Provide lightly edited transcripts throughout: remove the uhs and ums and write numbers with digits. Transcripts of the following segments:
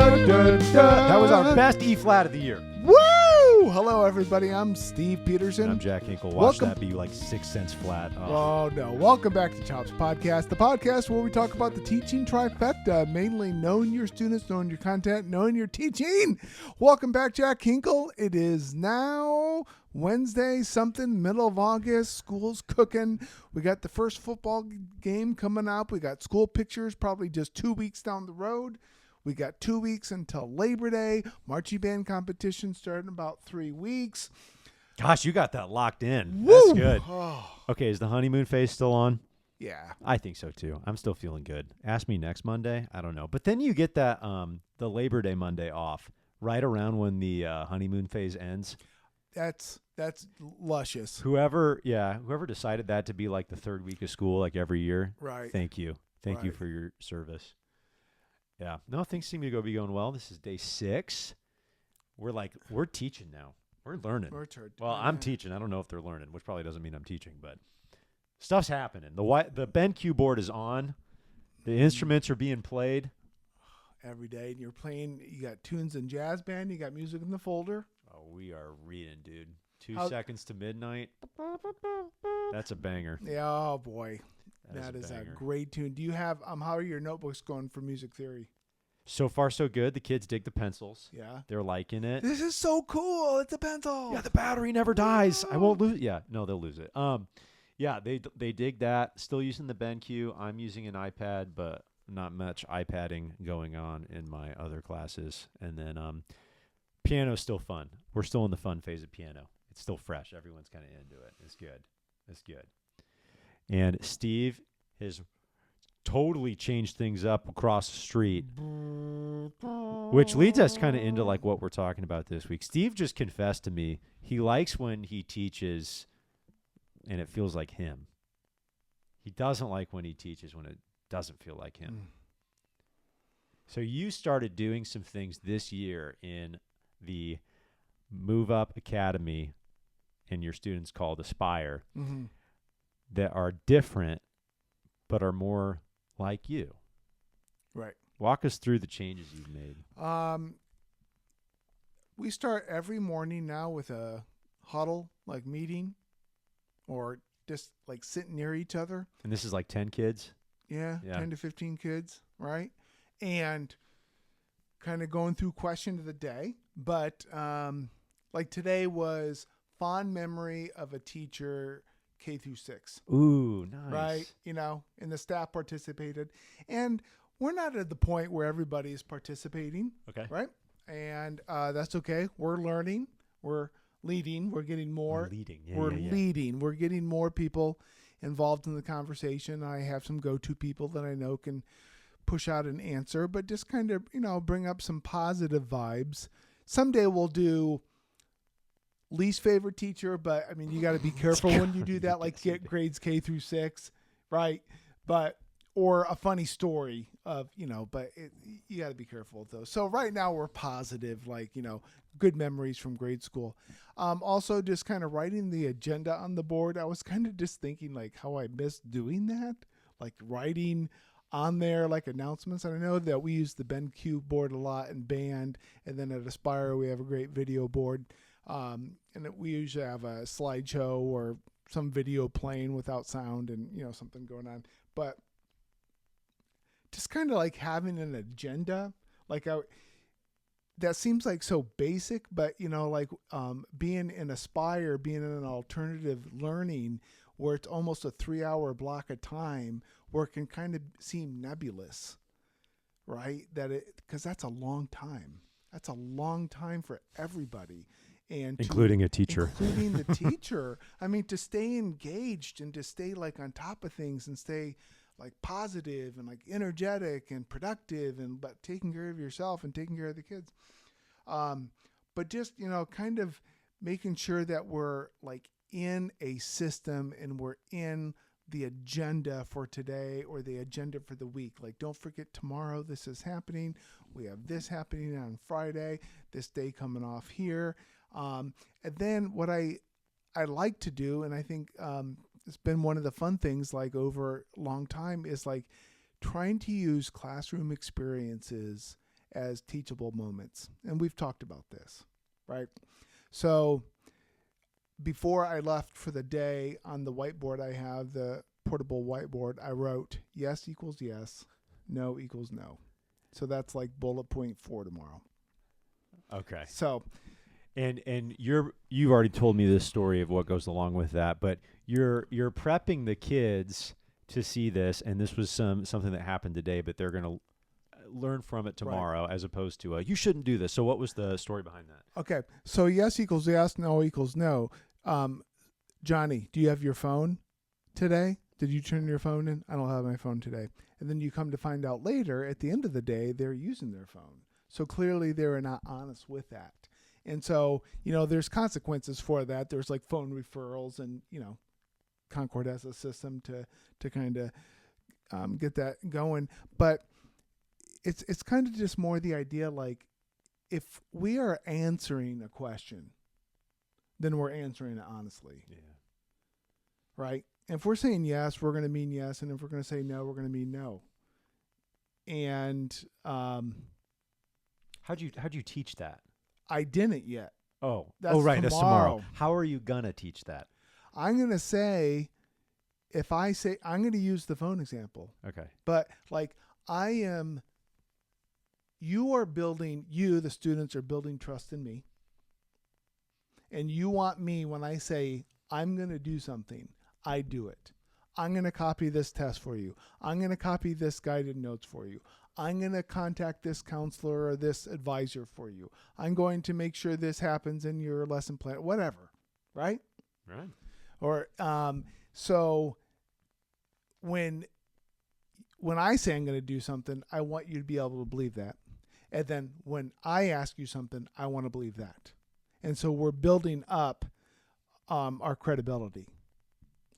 That was our best E flat of the year. Woo! Hello, everybody. I'm Steve Peterson. And I'm Jack Hinkle. Watch that be like 6 cents flat. Oh, no. Welcome back to Chops Podcast, the podcast where we talk about the teaching trifecta, mainly knowing your students, knowing your content, knowing your teaching. Welcome back, Jack Hinkle. It is now Wednesday, middle of August. School's cooking. We got the first football game coming up. We got school pictures probably just 2 weeks down the road. We got 2 weeks until Labor Day. Marching band competition starting in about 3 weeks. Gosh, you got that locked in. Woo! That's good. Oh, Okay, is the honeymoon phase still on? yeah. I think so too. I'm still feeling good. Ask me next Monday. I don't know. But then you get that the Labor Day Monday off right around when the honeymoon phase ends. That's luscious. Whoever decided that to be like the third week of school, like every year. Right. Thank you. Thank you Right. for your service. Yeah. No, things seem to be going well. This is day 6. We're teaching now. We're learning. Well, I'm teaching. I don't know if they're learning, which probably doesn't mean I'm teaching, but stuff's happening. The BenQ board is on. The instruments are being played every day. And you're playing, you got tunes and jazz band, you got music in the folder. Oh, we are reading, dude. 2 How- seconds to midnight. That's a banger. Yeah, oh boy. That is a banger. great tune. Do you have how are your notebooks going for music theory? So far, so good. The kids dig the pencils. Yeah. They're liking it. This is so cool. It's a pencil. Yeah, the battery never dies. I won't lose. Yeah, no, they'll lose it. Yeah, they dig that. Still using the BenQ. I'm using an iPad, but not much iPadding going on in my other classes. And then piano's still fun. We're still in the fun phase of piano. It's still fresh. Everyone's kind of into it. It's good. It's good. And Steve has totally changed things up across the street, which leads us kind of into like what we're talking about this week. Steve just confessed to me he likes when he teaches and it feels like him. He doesn't like when he teaches when it doesn't feel like him. So you started doing some things this year in the Move Up Academy, and your students called Aspire, that are different but are more like you. Right. Walk us through the changes you've made. We start every morning now with a huddle, like meeting, or just like sitting near each other. And this is like 10 kids? Yeah. 10 to 15 kids, right? And kind of going through question of the day. But like today was fond memory of a teacher K through 6. Ooh, nice. Right? And the staff participated. And we're not at the point where everybody is participating. Okay. Right? And that's okay. We're learning. We're leading. We're getting more. Leading. Yeah, we're yeah. leading. We're getting more people involved in the conversation. I have some go-to people that I know can push out an answer, but just kind of, bring up some positive vibes. Someday we'll do least favorite teacher, but I mean, you got to be careful when you do that, like get grades K through 6, right? Or a funny story of, but you got to be careful with those. So right now we're positive, like, good memories from grade school. Also just kind of writing the agenda on the board. I was kind of just thinking like how I missed doing that, like writing on there, like announcements. And I know that we use the BenQ board a lot in band. And then at Aspire, we have a great video board. And we usually have a slideshow or some video playing without sound and, something going on. But just kind of like having an agenda, that seems like so basic, but, being in Aspire, being in an alternative learning where it's almost a 3-hour block of time where it can kind of seem nebulous, right? Because that's a long time. That's a long time for everybody. And including a teacher. Including the teacher. I mean, to stay engaged and to stay like on top of things and stay like positive and like energetic and productive but taking care of yourself and taking care of the kids. But just, kind of making sure that we're like in a system and we're in the agenda for today or the agenda for the week. Like, don't forget tomorrow this is happening. We have this happening on Friday, this day coming off here. And then what I like to do, and I think it's been one of the fun things like over a long time, is like trying to use classroom experiences as teachable moments. And we've talked about this, right? So before I left for the day, on the whiteboard I have, the portable whiteboard, I wrote yes equals yes, no equals no. So that's like bullet point 4 tomorrow. Okay. So, and you've already told me this story of what goes along with that, but you're prepping the kids to see this, and this was something that happened today, but they're going to learn from it tomorrow, as opposed to you shouldn't do this. So what was the story behind that? okay. So yes equals yes, no equals no. Johnny, do you have your phone today? Did you turn your phone in? I don't have my phone today. And then you come to find out later, at the end of the day, they're using their phone. So clearly they're not honest with that. And so, there's consequences for that. There's like phone referrals, and, Concord has a system to kind of get that going. But it's kind of just more the idea, like, if we are answering a question, then we're answering it honestly. Yeah. Right? And if we're saying yes, we're going to mean yes. And if we're going to say no, we're going to mean no. And how'd you teach that? I didn't yet. Oh, That's right. That's tomorrow. tomorrow. How are you going to teach that? I'm going to say, if I say, I'm going to use the phone example. Okay. But like the students are building trust in me. And you want me, when I say I'm going to do something, I do it. I'm going to copy this test for you. I'm going to copy this guided notes for you. I'm going to contact this counselor or this advisor for you. I'm going to make sure this happens in your lesson plan, whatever. Right? Right. Or, so when I say I'm going to do something, I want you to be able to believe that. And then when I ask you something, I want to believe that. And so we're building up our credibility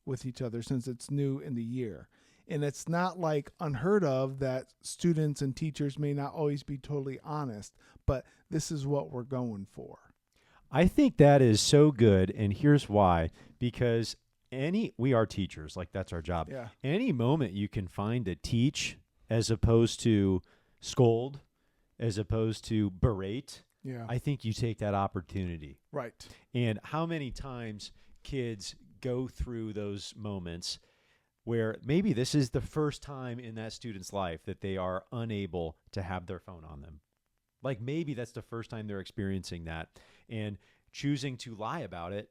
with each other, since it's new in the year. And it's not like unheard of that students and teachers may not always be totally honest, but this is what we're going for. I think that is so good, and here's why. Because we are teachers, like that's our job. Yeah. Any moment you can find to teach as opposed to scold, as opposed to berate, Yeah. I think you take that opportunity. Right. And how many times kids go through those moments where maybe this is the first time in that student's life that they are unable to have their phone on them. Like maybe that's the first time they're experiencing that, and choosing to lie about it,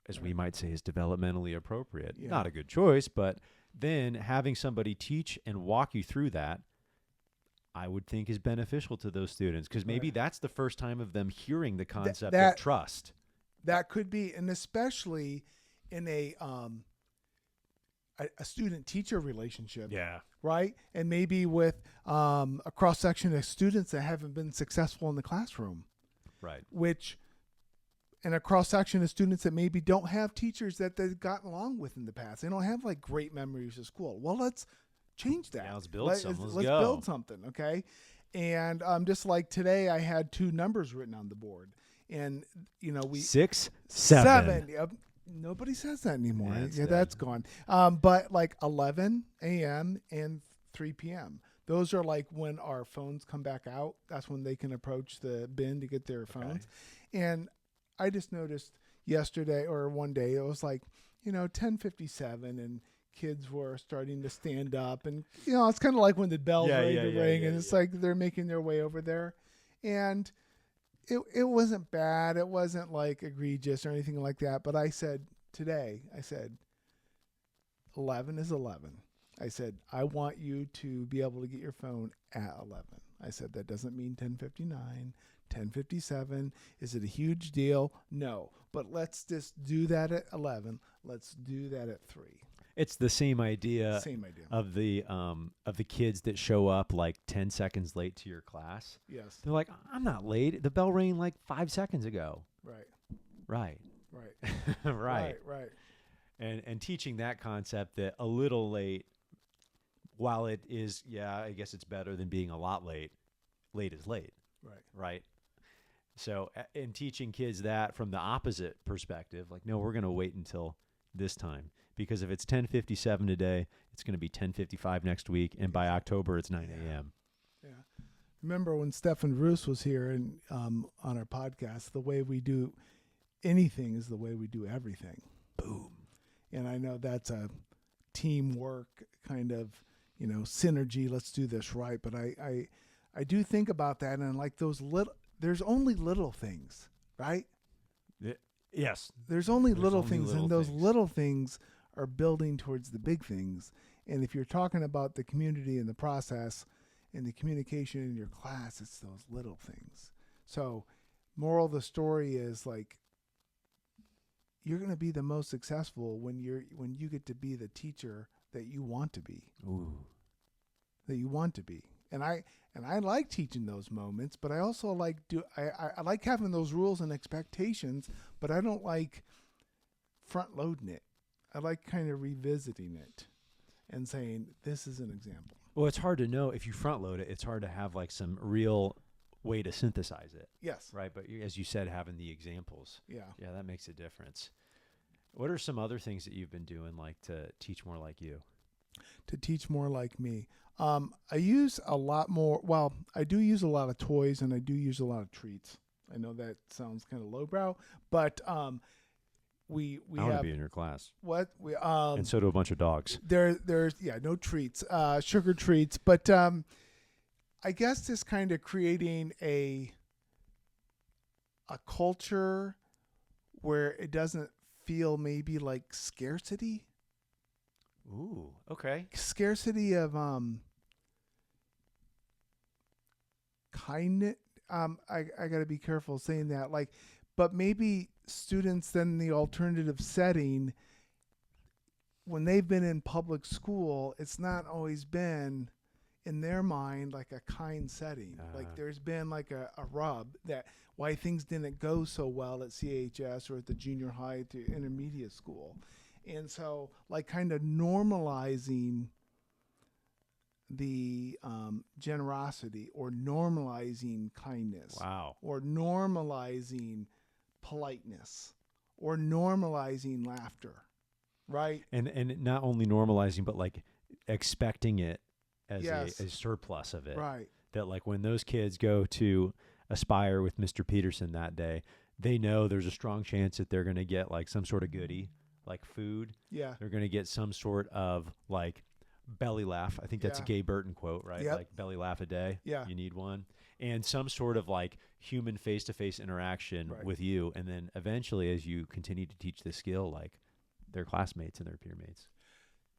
as we might say, is developmentally appropriate. Yeah. Not a good choice, but then having somebody teach and walk you through that, I would think is beneficial to those students, because maybe that's the first time of them hearing the concept of trust. That could be, and especially in a student-teacher relationship. Yeah. Right? And maybe with a cross-section of students that haven't been successful in the classroom. Right. Which, and a cross-section of students that maybe don't have teachers that they've gotten along with in the past. They don't have like great memories of school. Well, let's change that. Yeah, let's build something. Let's go. build something, okay? And just like today, I had 2 numbers written on the board. And, 6, 7. Yep. Nobody says that anymore. Yeah, that's gone. But like 11 a.m. and 3 p.m. Those are like when our phones come back out. That's when they can approach the bin to get their phones. And I just noticed yesterday or one day, it was like, 10:57 and kids were starting to stand up. And, it's kind of like when the bell's ready to ring and it's like they're making their way over there. And it wasn't bad. It wasn't like egregious or anything like that. But I said, 11 is 11. I said, I want you to be able to get your phone at 11. I said, that doesn't mean 10:59, 10:57. Is it a huge deal? No. But let's just do that at 11. Let's do that at 3. It's the same idea. Of the kids that show up like 10 seconds late to your class. Yes. They're like, I'm not late. The bell rang like 5 seconds ago. Right. Right. And teaching that concept that a little late, while it is, I guess it's better than being a lot late. Late is late. Right. So in teaching kids that from the opposite perspective, like, no, we're going to wait until this time. Because if it's 10:57 today, it's going to be 10:55 next week, and by October it's 9 a.m. Yeah. Remember when Stefan Roos was here and on our podcast, the way we do anything is the way we do everything. Boom. And I know that's a teamwork kind of, synergy. Let's do this right. But I do think about that, and like those little, there's only little things, right? Yes. There's only little only things, little and those things. little things are building towards the big things. And if you're talking about the community and the process and the communication in your class, it's those little things. So, moral of the story is like, you're going to be the most successful when you get to be the teacher that you want to be. Ooh. That you want to be. And I like teaching those moments, but I also like I like having those rules and expectations, but I don't like front loading it. I like kind of revisiting it and saying, this is an example. Well, it's hard to know if you front load it. It's hard to have like some real way to synthesize it, Yes. right? But as you said, having the examples, Yeah. that makes a difference. What are some other things that you've been doing, like to teach more like you? To teach more like me. I use a lot more. Well, I do use a lot of toys, and I do use a lot of treats. I know that sounds kind of lowbrow, but we I want to have be in your class, what we and so do a bunch of dogs. there's no treats, sugar treats, but I guess this kind of creating a culture where it doesn't feel maybe like scarcity. Ooh, okay. Scarcity of kindness. I got to be careful saying that, like, but maybe students then in the alternative setting, when they've been in public school, it's not always been in their mind like a kind setting. Like there's been like a rub that why things didn't go so well at CHS or at the junior high to intermediate school. And so, like, kind of normalizing the generosity or normalizing kindness. Wow. Or normalizing politeness or normalizing laughter, right? And not only normalizing, but like expecting it as Yes. a surplus of it. Right. That like when those kids go to Aspire with Mr. Peterson that day, they know there's a strong chance that they're going to get like some sort of goodie, like food. Yeah. They're going to get some sort of like belly laugh. I think that's a Yeah. Gay Burton quote, right? Yep. Like belly laugh a day. Yeah. You need one. And some sort of like human face-to-face interaction Right. with you. And then eventually, as you continue to teach this skill, like their classmates and their peer mates.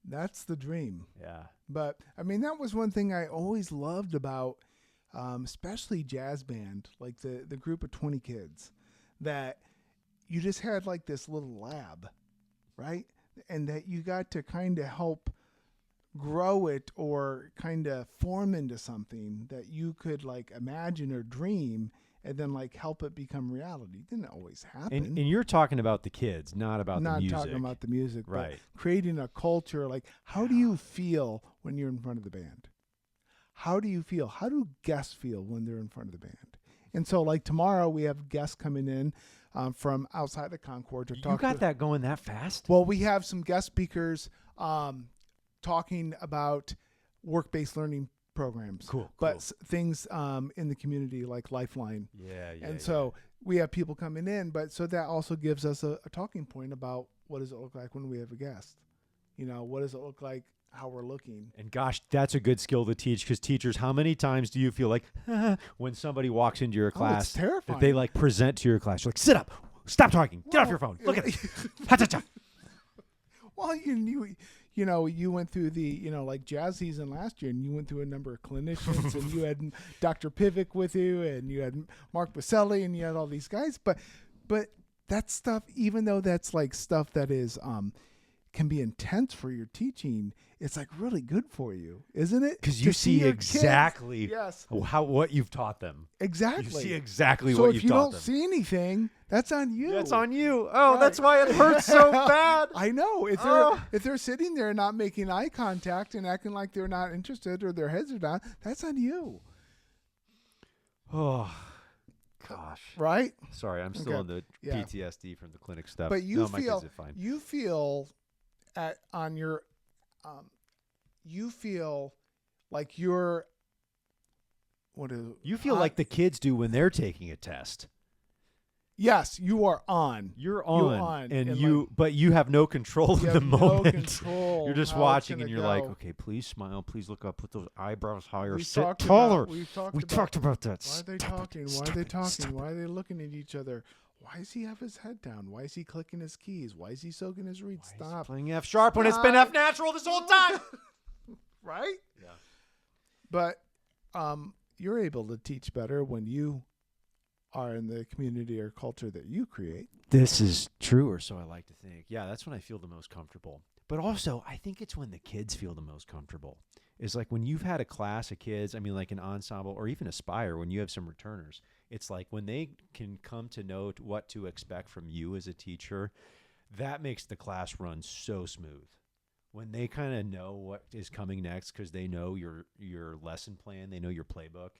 That's the dream. Yeah. But I mean, that was one thing I always loved about, especially jazz band, like the group of 20 kids, that you just had like this little lab, right? And that you got to kind of help grow it or kind of form into something that you could like imagine or dream and then like help it become reality. It didn't always happen. And you're talking about the kids, not about Not the music. talking about the music, Right. but creating a culture. Like, how do you feel when you're in front of the band? How do you feel? How do guests feel when they're in front of the band? And so, like tomorrow, we have guests coming in from outside of Concord to You talk. got that going that fast? Well, we have some guest speakers talking about work-based learning programs. Cool. But things in the community like Lifeline. Yeah. And so we have people coming in, but so that also gives us a talking point about what does it look like when we have a guest? You know, what does it look like, how we're looking? And gosh, that's a good skill to teach, because teachers, how many times do you feel like when somebody walks into your Oh, it's class terrifying. that they like present to your class? You're like, sit up, stop talking, get off your phone, look at it. Ha-cha-cha. Well, you know, you went through the, like jazz season last year, and you went through a number of clinicians, and you had Dr. Pivic with you, and you had Mark Baselli, and you had all these guys. But that stuff, even though that's like stuff that is can be intense for your teaching, it's like really good for you, isn't it? Because To you see your kids- exactly Yes, what you've taught them. exactly. You see exactly So what if you've you taught don't them. see anything, that's on you. That's on you. Oh, Right. that's why it hurts so bad. I know. If they're sitting there not making eye contact and acting like they're not interested or their heads are down, that's on you, Oh, gosh. right? Sorry, I'm still Okay. on the Yeah. PTSD from the clinic stuff. But you no, my feel kids are fine. you feel you feel like you're You feel like the kids do when they're taking a test. Yes, you are on. You're on, and you, like, but you have no control you of the have no moment. control. You're just how watching, it's and gonna you're like, go. okay, please smile, please look up, put those eyebrows higher, We've sit talked taller. About, we've talked We about, talked about that. Why are they Stop talking? it. Why Stop are they it. talking? Stop Why it. are they looking at each other? Why does he have his head down? Why is he clicking his keys? Why is he soaking his reeds? Why is he Stop. playing F sharp when it's been F natural this whole time. Right? Yeah. But you're able to teach better when you are in the community or culture that you create. This is true, or so I like to think. Yeah, that's when I feel the most comfortable. But also, I think it's when the kids feel the most comfortable. It's like when you've had a class of kids, I mean, like an ensemble or even Aspire, when you have some returners, it's like when they can come to know what to expect from you as a teacher, that makes the class run so smooth. When they kind of know what is coming next because they know your lesson plan, they know your playbook,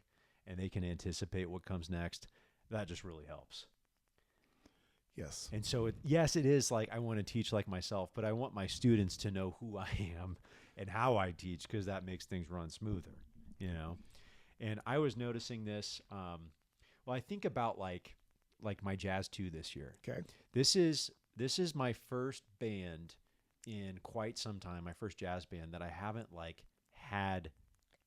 and they can anticipate what comes next, that just really helps. Yes. And so, yes, it is like I want to teach like myself, but I want my students to know who I am and how I teach because that makes things run smoother, you know? And I was noticing this. Well, I think about like my Jazz 2 this year. Okay. This is my first band in quite some time, my first jazz band that I haven't like had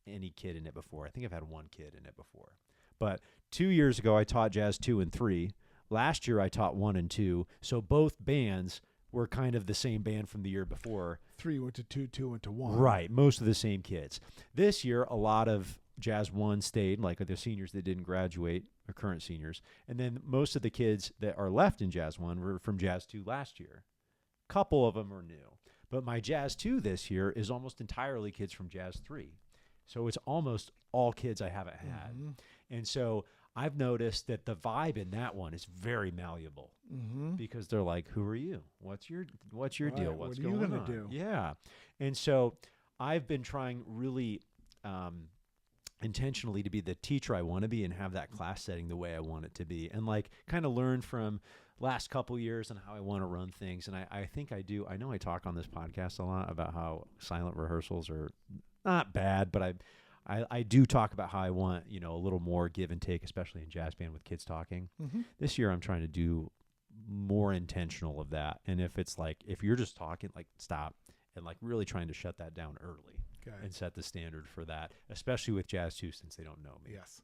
any kid in it before. I think I've had one kid in it before. But 2 years ago, I taught Jazz 2 and 3. Last year, I taught 1 and 2. So both bands were kind of the same band from the year before. 3 went to 2, 2 went to 1. Right. Most of the same kids. This year, a lot of Jazz 1 stayed, like the seniors that didn't graduate, or current seniors. And then most of the kids that are left in Jazz 1 were from Jazz 2 last year. Couple of them are new. But my Jazz 2 this year is almost entirely kids from Jazz 3. So it's almost all kids I haven't had. Mm-hmm. And so I've noticed that the vibe in that one is very malleable because they're like, who are you? What's your deal? What's what are you going gonna on? do? Yeah. And so I've been trying really intentionally to be the teacher I want to be and have that class setting the way I want it to be and like kind of learn from last couple years and how I want to run things. And I think I do. I know I talk on this podcast a lot about how silent rehearsals are not bad, but I do talk about how I want, a little more give and take, especially in jazz band with kids talking. Mm-hmm. This year I'm trying to do more intentional of that. And if it's like, if you're just talking, like stop and like really trying to shut that down early and set the standard for that, especially with Jazz 2 since they don't know me. Yes.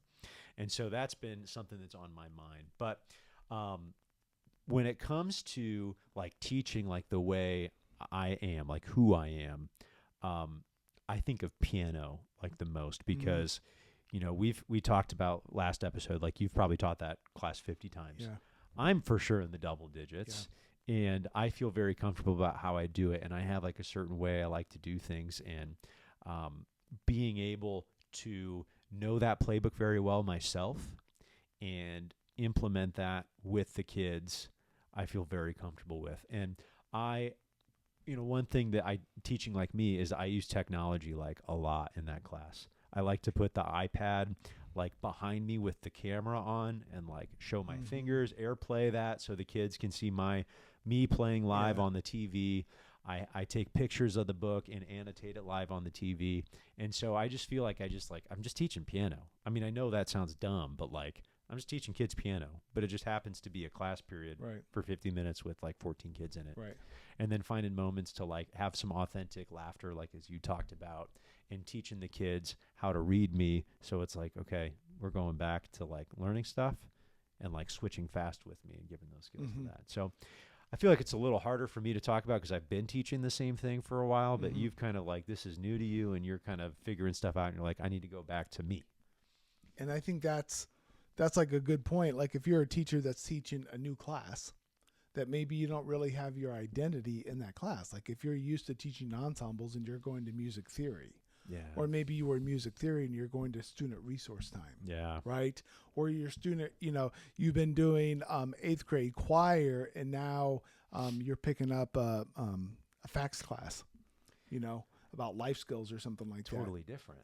And so that's been something that's on my mind. But when it comes to like teaching like the way I am, like who I am, I think of piano like the most because, we talked about last episode, like you've probably taught that class 50 times. Yeah. I'm for sure in the double digits and I feel very comfortable about how I do it. And I have like a certain way I like to do things and being able to know that playbook very well myself and implement that with the kids, I feel very comfortable with. And one thing that teaching like me is I use technology like a lot in that class. I like to put the iPad like behind me with the camera on and like show my fingers, AirPlay that so the kids can see me playing live on the TV. I take pictures of the book and annotate it live on the TV. And so I just feel like I'm just teaching piano. I mean, I know that sounds dumb, but like I'm just teaching kids piano, but it just happens to be a class period for 50 minutes with like 14 kids in it. Right. And then finding moments to like have some authentic laughter, like as you talked about, and teaching the kids how to read me. So it's like, okay, we're going back to like learning stuff and like switching fast with me and giving those skills to that. So I feel like it's a little harder for me to talk about because I've been teaching the same thing for a while, but you've kind of like, this is new to you and you're kind of figuring stuff out and you're like, I need to go back to me. And I think that's like a good point. Like if you're a teacher that's teaching a new class that maybe you don't really have your identity in that class. Like if you're used to teaching ensembles and you're going to music theory, or maybe you were in music theory and you're going to student resource time, right? Or your student, you've been doing 8th grade choir and now you're picking up a fax class, about life skills or something like that. Totally different.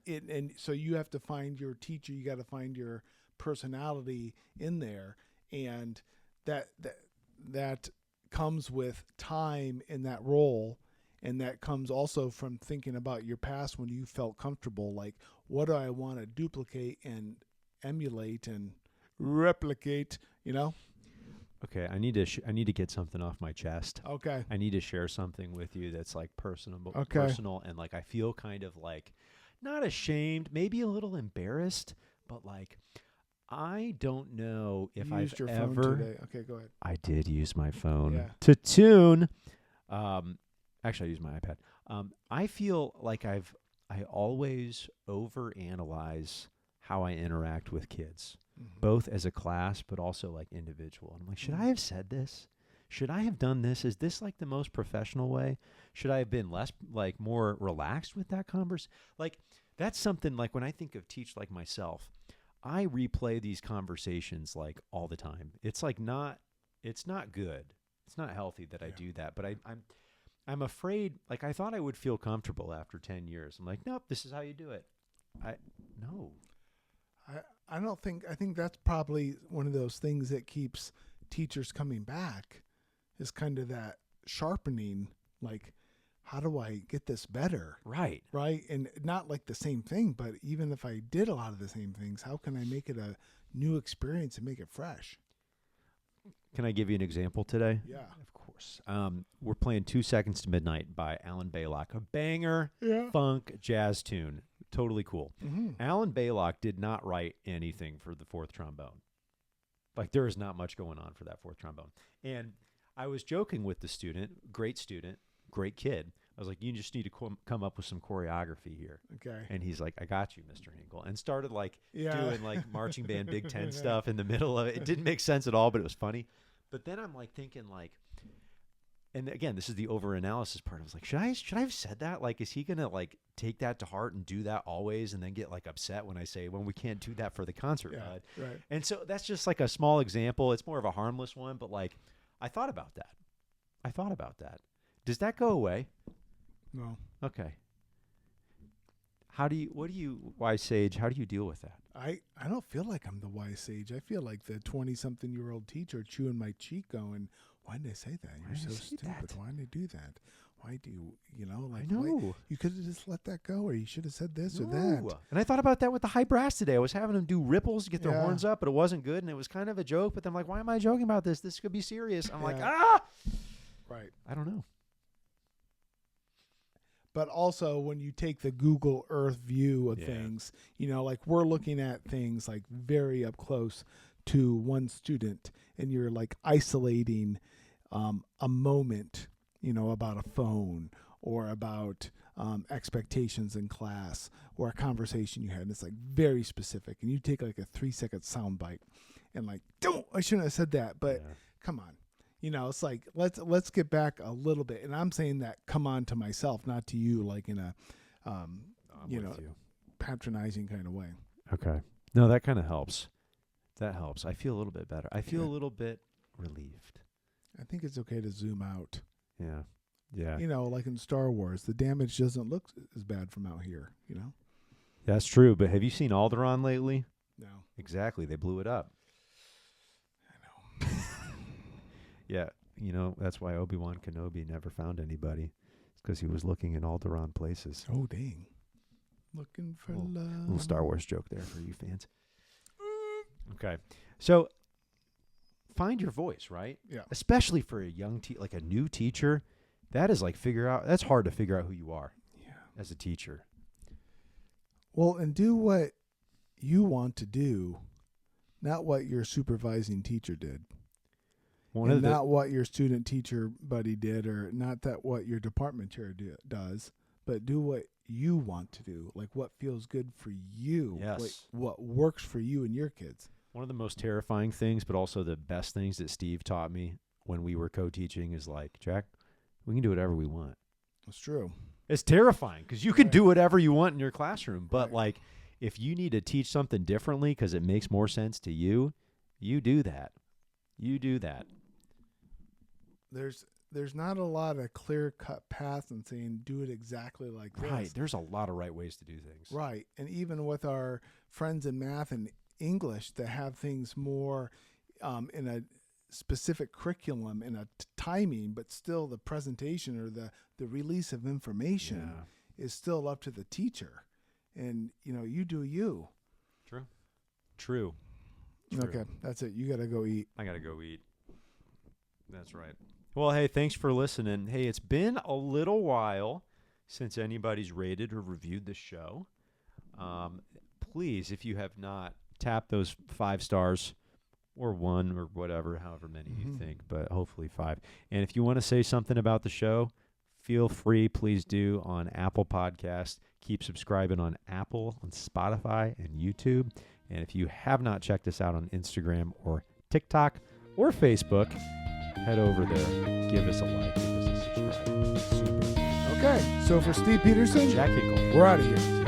And so you have to find your teacher. You got to find your personality in there, and that comes with time in that role And that comes also from thinking about your past when you felt comfortable. Like, what do I want to duplicate and emulate and replicate, you know? Okay, I need to get something off my chest. Okay. I need to share something with you that's like personal, Okay. and like I feel kind of like not ashamed, maybe a little embarrassed, but like I don't know if You I've used your ever. phone today. Okay, go ahead. I did use my phone Yeah. to tune. Actually, I used my iPad. I feel like I always overanalyze how I interact with kids, both as a class but also like individual. And I'm like, should I have said this? Should I have done this? Is this like the most professional way? Should I have been less like more relaxed with that converse? Like that's something like when I think of teach like myself, I replay these conversations like all the time. It's like it's not good. It's not healthy that I do that. But I'm afraid, like I thought I would feel comfortable after 10 years. I'm like, nope, this is how you do it. No. I don't think, I think that's probably one of those things that keeps teachers coming back is kind of that sharpening, like, how do I get this better? Right. Right. And not like the same thing, but even if I did a lot of the same things, how can I make it a new experience and make it fresh? Can I give you an example today? Yeah. Of course. We're playing 2 Seconds to Midnight by Alan Baylock, a banger Yeah. funk jazz tune. Totally cool. Mm-hmm. Alan Baylock did not write anything for the fourth trombone. Like there is not much going on for that fourth trombone. And I was joking with the student, great kid. I was like, you just need to come up with some choreography here. Okay. And he's like, I got you, Mr. Hinkle. And started like Yeah. doing like marching band Big Ten stuff in the middle of it. It didn't make sense at all, but it was funny. But then I'm like thinking like, and again, this is the overanalysis part. I was like, should I have said that? Like, is he going to like take that to heart and do that always and then get like upset when I say, well, we can't do that for the concert, bud. Right. And so that's just like a small example. It's more of a harmless one, but like I thought about that. Does that go away? No. Okay. Wise sage, how do you deal with that? I don't feel like I'm the wise sage. I feel like the 20-something-year-old teacher chewing my cheek going, why did I say that? You're so stupid. Why did I do that? Why do you know, like, I know. why, you could have just let that go, or you should have said this or that. And I thought about that with the high brass today. I was having them do ripples to get their Yeah. horns up, but it wasn't good, and it was kind of a joke. But then I'm like, why am I joking about this? This could be serious. I'm like, Right. I don't know. But also when you take the Google Earth view of Yeah. things, you know, like we're looking at things like very up close to one student, and you're like isolating a moment, you know, about a phone or about expectations in class or a conversation you had. And it's like very specific. And you take like a 3-second sound bite and like, I shouldn't have said that, but Yeah. come on. You know, it's like let's get back a little bit, and I'm saying that come on to myself, not to you, like in a I'm with you. patronizing kind of way. Okay. No, that kind of helps. That helps. I feel a little bit better. I feel Yeah. a little bit relieved. I think it's okay to zoom out. Yeah. Yeah. You know, like in Star Wars, the damage doesn't look as bad from out here. You know. That's true. But have you seen Alderaan lately? No. Exactly. They blew it up. I know. Yeah. You know, that's why Obi-Wan Kenobi never found anybody. It's because he was looking in Alderaan places. Oh dang. Looking for love. Little Star Wars joke there for you fans. Okay. So find your voice, right? Yeah. Especially for a young like a new teacher, that is like that's hard to figure out who you are Yeah. as a teacher. Well, and do what you want to do, not what your supervising teacher did. And not what your student teacher buddy did, or not that what your department chair does, but do what you want to do, like what feels good for you. Yes. Like what works for you and your kids. One of the most terrifying things, but also the best things that Steve taught me when we were co-teaching is like, Jack, we can do whatever we want. That's true. It's terrifying because you can Right. do whatever you want in your classroom. But Right. like, if you need to teach something differently because it makes more sense to you, you do that. You do that. There's not a lot of clear-cut paths and saying do it exactly like this. Right. There's a lot of right ways to do things. Right. And even with our friends in math and English that have things more in a specific curriculum and a timing, but still the presentation or the release of information is still up to the teacher. And, you do you. True. Okay, that's it. You got to go eat. I got to go eat. That's right. Well, hey, thanks for listening. Hey, it's been a little while since anybody's rated or reviewed the show. Please, if you have not, tap those 5 stars or 1 or whatever, however many you think, but hopefully 5. And if you want to say something about the show, feel free, please do, on Apple Podcasts. Keep subscribing on Apple, on Spotify, and YouTube. And if you have not checked us out on Instagram or TikTok or Facebook, head over there, give us a like, give us a subscribe. Super. Okay, so for Steve Peterson, Jack Hinkle. we're out of here.